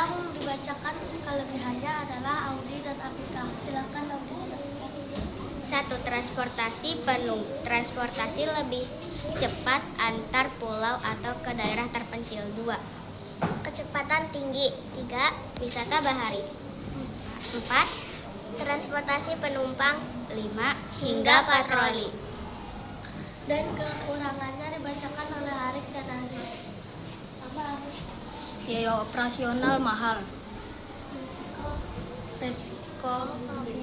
yang dibacakan kelebihannya adalah Audi dan Afika. Silakan Audi dan Afika. 1. Transportasi lebih cepat antar pulau atau ke daerah terpencil. 2. Kecepatan tinggi. 3. Wisata bahari. 4. Transportasi penumpang. 5. Hingga patroli. Dan kekurangannya dibacakan oleh Arik dan Azul. Sama Arik. Biaya operasional mahal. Resiko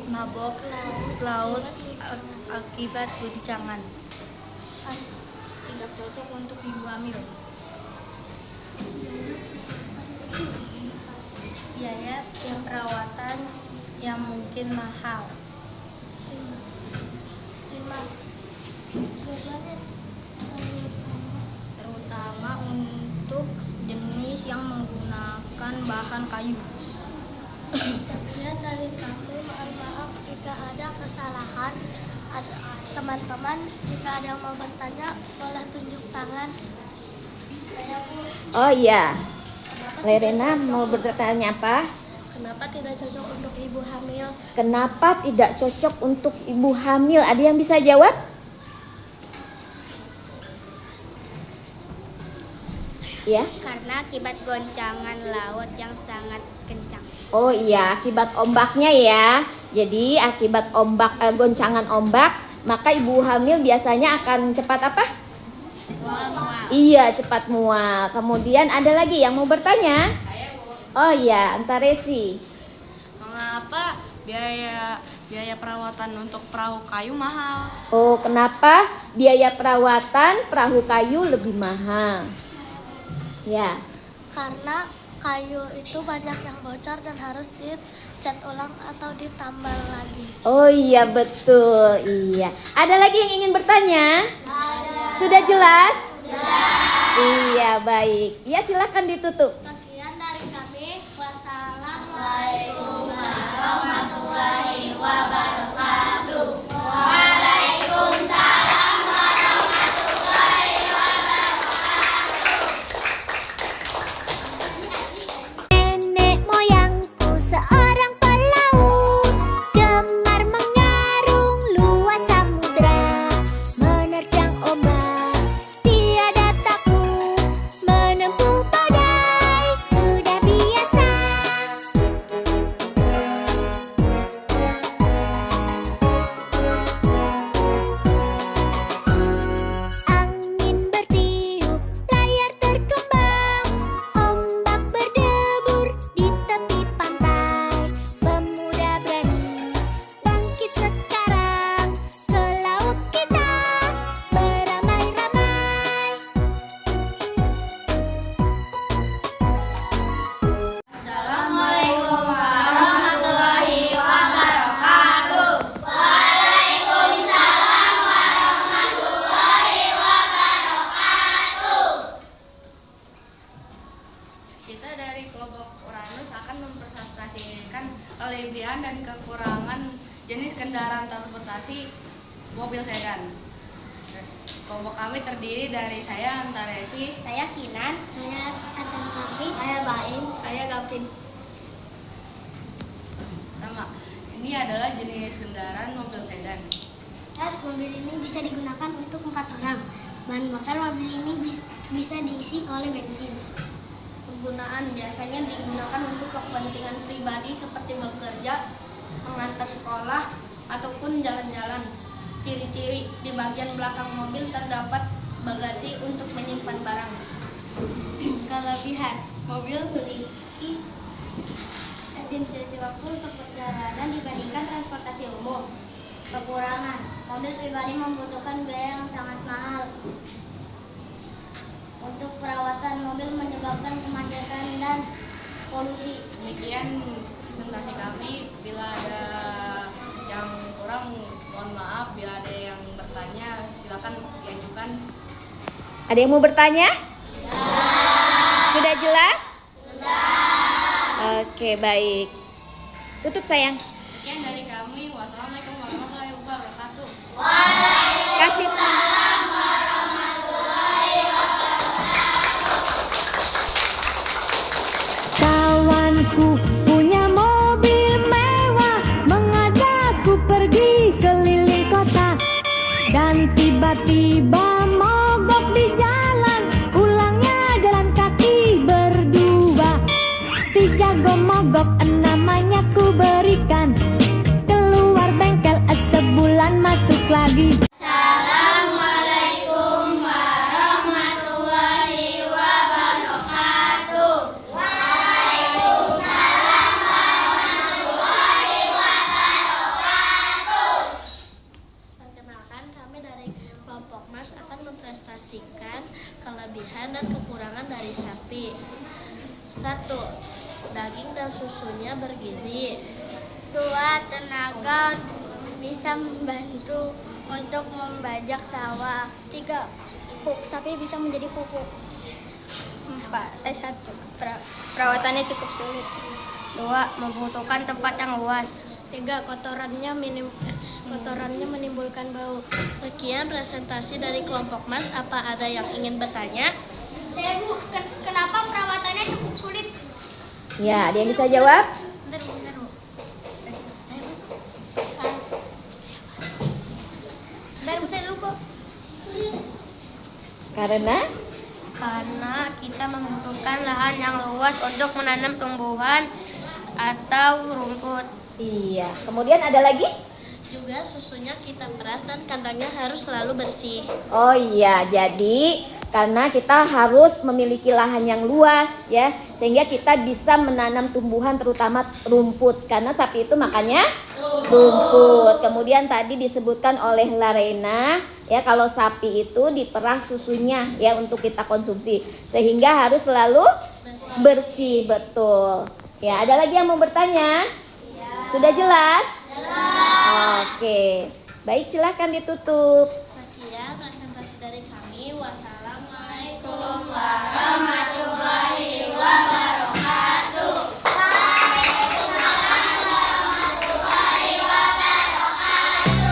Mabok laut akibat guncangan. Tidak cocok untuk ibu hamil. Biaya perawatan yang mungkin mahal. 5. Terutama untuk jenis yang menggunakan bahan kayu. Sekian dari kami. Mohon maaf jika ada kesalahan. Teman-teman, jika ada yang mau bertanya, boleh tunjuk tangan. Oh iya, Lerena mau bertanya apa? Kenapa tidak cocok untuk ibu hamil? Kenapa tidak cocok untuk ibu hamil? Ada yang bisa jawab? Ya? Karena akibat goncangan laut yang sangat kencang. Oh iya, akibat ombaknya ya. Jadi akibat goncangan ombak, maka ibu hamil biasanya akan cepat apa? Mual. Iya, cepat mual. Kemudian ada lagi yang mau bertanya? Oh iya, Antaresi. Mengapa biaya perawatan untuk perahu kayu mahal? Oh, kenapa biaya perawatan perahu kayu lebih mahal? Ya. Karena kayu itu banyak yang bocor dan harus dicat ulang atau ditambal lagi. Oh iya, betul. Iya. Ada lagi yang ingin bertanya? Ada. Sudah jelas? Iya, baik. Ya, silakan ditutup. Sekian dari kami. Wassalamualaikum warahmatullahi wabarakatuh. Waalaikumsalam warahmatullahi wabarakatuh. Nenek moyangku seorang pelaut, gemar mengarung luas samudra, menerjang ombak, tiada takut, menempuh badai sudah biasa. Angin bertiup, layar terkembang, ombak berdebur di tepi pantai. Pemuda berani bangkit sekarang, ke laut kita beramai-ramai. Assalamualaikum warahmatullahi wabarakatuh. Waalaikumsalam warahmatullahi wabarakatuh. Kita dari kelompok Uranus akan mempresentasikan kelebihan dan kekurangan jenis kendaraan transportasi mobil sedan. Kelompok kami terdiri dari saya Antaresi, Saya Kinan. Saya Atan Kafi. Saya Baim. saya Gavin. Pertama, ini adalah jenis kendaraan mobil sedan. Mobil ini bisa digunakan untuk 4 orang. Bahan bakar mobil ini bisa diisi oleh bensin. Penggunaan biasanya digunakan untuk kepentingan pribadi seperti bekerja, mengantar sekolah, ataupun jalan-jalan. Ciri-ciri di bagian belakang mobil terdapat bagasi untuk menyimpan barang. Kelebihan, mobil memiliki efisiensi waktu untuk perjalanan dibandingkan transportasi umum. Kekurangan, mobil pribadi membutuhkan biaya yang sangat mahal. Untuk perawatan mobil menyebabkan kemacetan dan polusi. Demikian presentasi kami. Bila ada yang kurang, mohon maaf. Bila ada yang bertanya, silakan diajukan. Ada yang mau bertanya? Sudah jelas? Oke, baik. Tutup sayang. Sekian dari kami. Wassalamualaikum warahmatullahi wabarakatuh. Kasih. Kawan Temanku punya mobil mewah, mengajakku pergi keliling kota. Dan tiba-tiba mogok di jalan, pulangnya jalan kaki berdua. Si jago mogok namanya ku berikan, keluar bengkel sebulan masuk lagi. Assalamualaikum warahmatullahi wabarakatuh. Waalaikumsalam warahmatullahi wabarakatuh. Perkenalkan, kami dari kelompok Mas akan mempresentasikan kelebihan dan kekurangan dari sapi. 1. Daging dan susunya bergizi. 2. Tenaga bisa membantu untuk membajak sawah. 3. Sapi bisa menjadi pupuk. 1. Perawatannya cukup sulit. 2. Membutuhkan tempat yang luas. 3. Kotorannya menimbulkan bau. Sekian presentasi dari kelompok Mas. Apa ada yang ingin bertanya? Saya Bu, kenapa perawatannya cukup sulit? Ya, ada yang bisa jawab? Bentar Bu. Saya lupa. Karena Karena kita membutuhkan lahan yang luas untuk menanam tumbuhan atau rumput. iya. Kemudian ada lagi? Juga susunya kita peras dan kandangnya harus selalu bersih. Oh iya, jadi karena kita harus memiliki lahan yang luas ya, sehingga kita bisa menanam tumbuhan terutama rumput karena sapi itu makannya rumput. Kemudian tadi disebutkan oleh Larena ya, kalau sapi itu diperah susunya ya untuk kita konsumsi, sehingga harus selalu bersih, betul. Ya, ada lagi yang mau bertanya? Sudah jelas? Oke. Baik, silahkan ditutup. Sekian presentasi dari kami. Wassalamualaikum warahmatullahi wabarakatuh.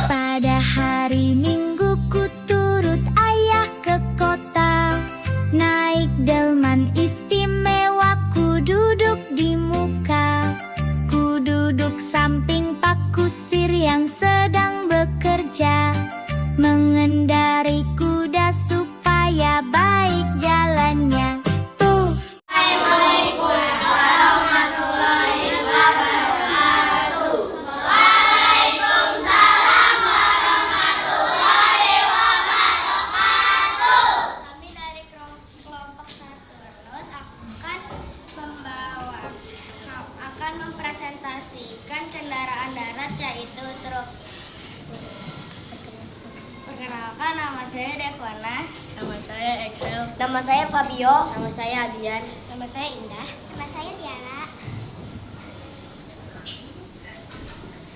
Pada hari Minggu ku turut ayah ke kota, naik delman istimewa ku duduk di muka. Ku duduk samping Pak Kusir yang sedang bekerja, mengendari kuda supaya baik jalannya. Tuh, Assalamualaikum warahmatullahi wabarakatuh. Waalaikumsalam warahmatullahi wabarakatuh. Kami dari kelompok Saturnus akan mempresentasikan kendaraan darat yaitu truk. Perkenalkan, nama saya Devona. Nama saya Excel. Nama saya Fabio. Nama saya Abian. Nama saya Indah. Nama saya Tiara.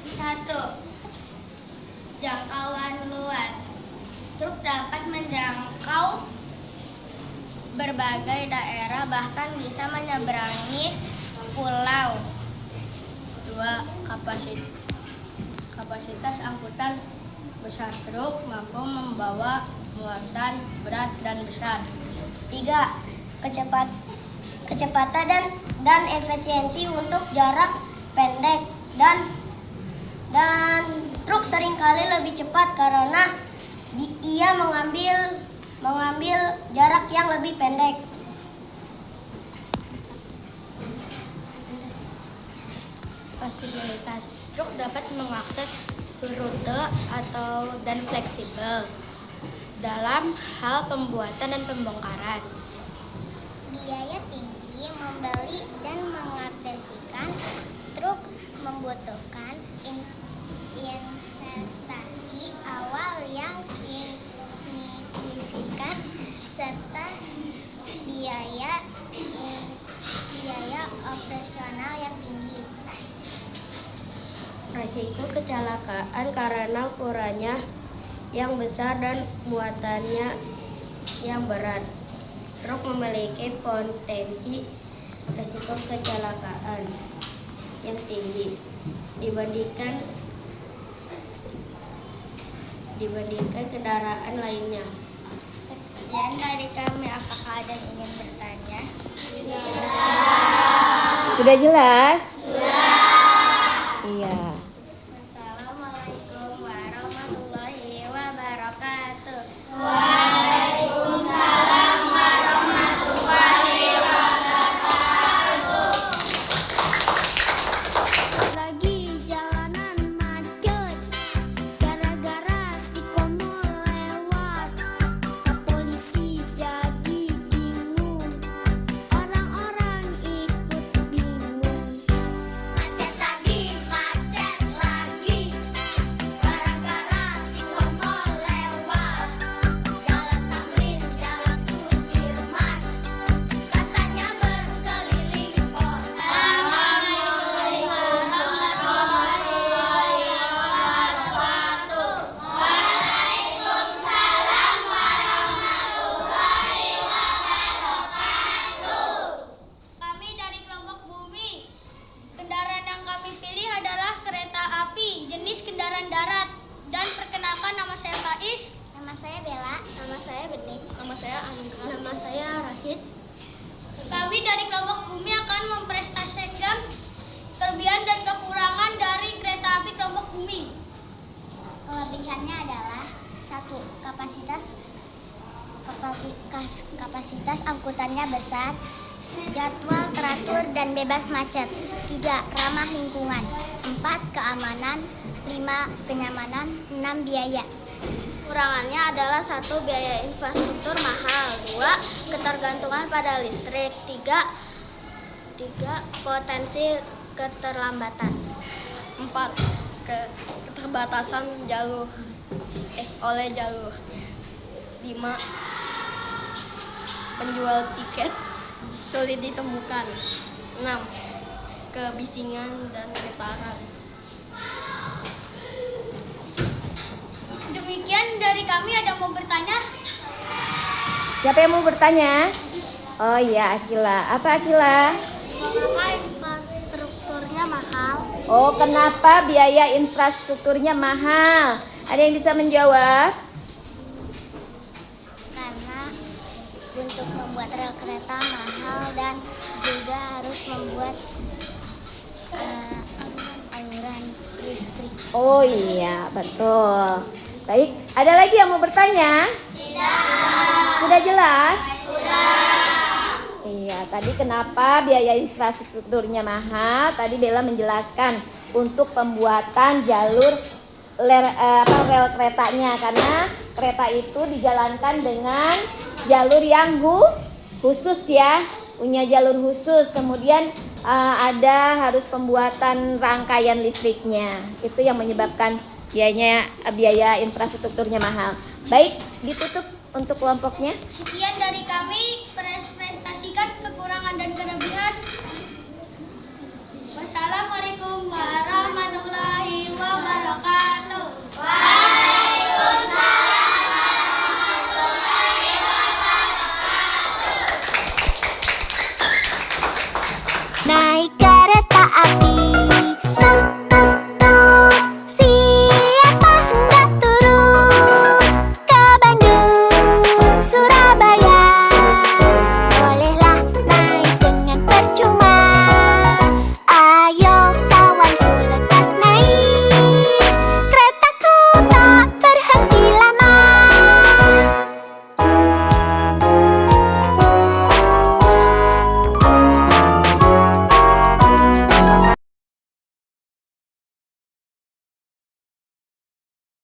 1. Jangkauan luas. Truk dapat menjangkau berbagai daerah, bahkan bisa menyeberangi pulau. 2. Kapasitas angkutan besar. Truk mampu membawa muatan berat dan besar. 3. Kecepatan dan efisiensi untuk jarak pendek, dan truk seringkali lebih cepat karena ia mengambil jarak yang lebih pendek. Fasilitas. Truk dapat mengakses rute dan fleksibel dalam hal pembuatan dan pembongkaran. Biaya tinggi membeli dan mengoperasikan truk membutuhkan investasi awal yang signifikan serta biaya operasional yang tinggi. Risiko kecelakaan karena ukurannya yang besar dan muatannya yang berat. Truk memiliki potensi risiko kecelakaan yang tinggi dibandingkan kendaraan lainnya. Sekian dari kami, apakah ada yang ingin bertanya? Ya. Sudah jelas? Iya. Assalamualaikum warahmatullahi wabarakatuh. Lagi jalanan macet, gara-gara si komo lewat. Polisi jadi bingung, orang-orang ikut bingung. Macet lagi, gara-gara si komo lewat. Jalan Tamrin, jalan Sudirman, katanya berkeliling kota. Kami dari kelompok Bumi. Kendaraan yang kami pilih adalah kereta api jenis kendaraan darat. Dan perkenalkan, nama saya Faiz. Nama saya Bella. Nama saya Bening. Nama saya Andra. Nama saya Rasid. Kami dari kelompok Bumi akan mempresentasikan kelebihan dan kekurangan dari kereta api kelompok Bumi. Kelebihannya adalah 1. Kapasitas angkutannya besar, jadwal teratur dan bebas macet. 3. Ramah lingkungan. 4. Keamanan. 5. Kenyamanan. 6. Biaya. Kurangannya adalah 1. Biaya infrastruktur mahal. 2. Ketergantungan pada listrik. 3. Potensi keterlambatan. 4. Keterbatasan jalur oleh jalur. 5. Penjual tiket sulit ditemukan. 6. Kebisingan dan getaran. Demikian dari kami. Ada mau bertanya? Siapa yang mau bertanya? Oh iya, Akila. Apa Akila? Kenapa infrastrukturnya mahal? Oh, kenapa biaya infrastrukturnya mahal? Ada yang bisa menjawab? Karena untuk membuat rel kereta mahal dan juga harus membuat aliran listrik. Oh iya, betul. Baik, ada lagi yang mau bertanya? Sudah jelas? Iya, tadi kenapa biaya infrastrukturnya mahal? Tadi Bella menjelaskan untuk pembuatan jalur rel keretanya, karena kereta itu dijalankan dengan jalur yang khusus ya, punya jalur khusus. Kemudian ada harus pembuatan rangkaian listriknya. Itu yang menyebabkan biaya infrastrukturnya mahal. Baik, ditutup untuk kelompoknya. Sekian dari kami, presentasikan kekurangan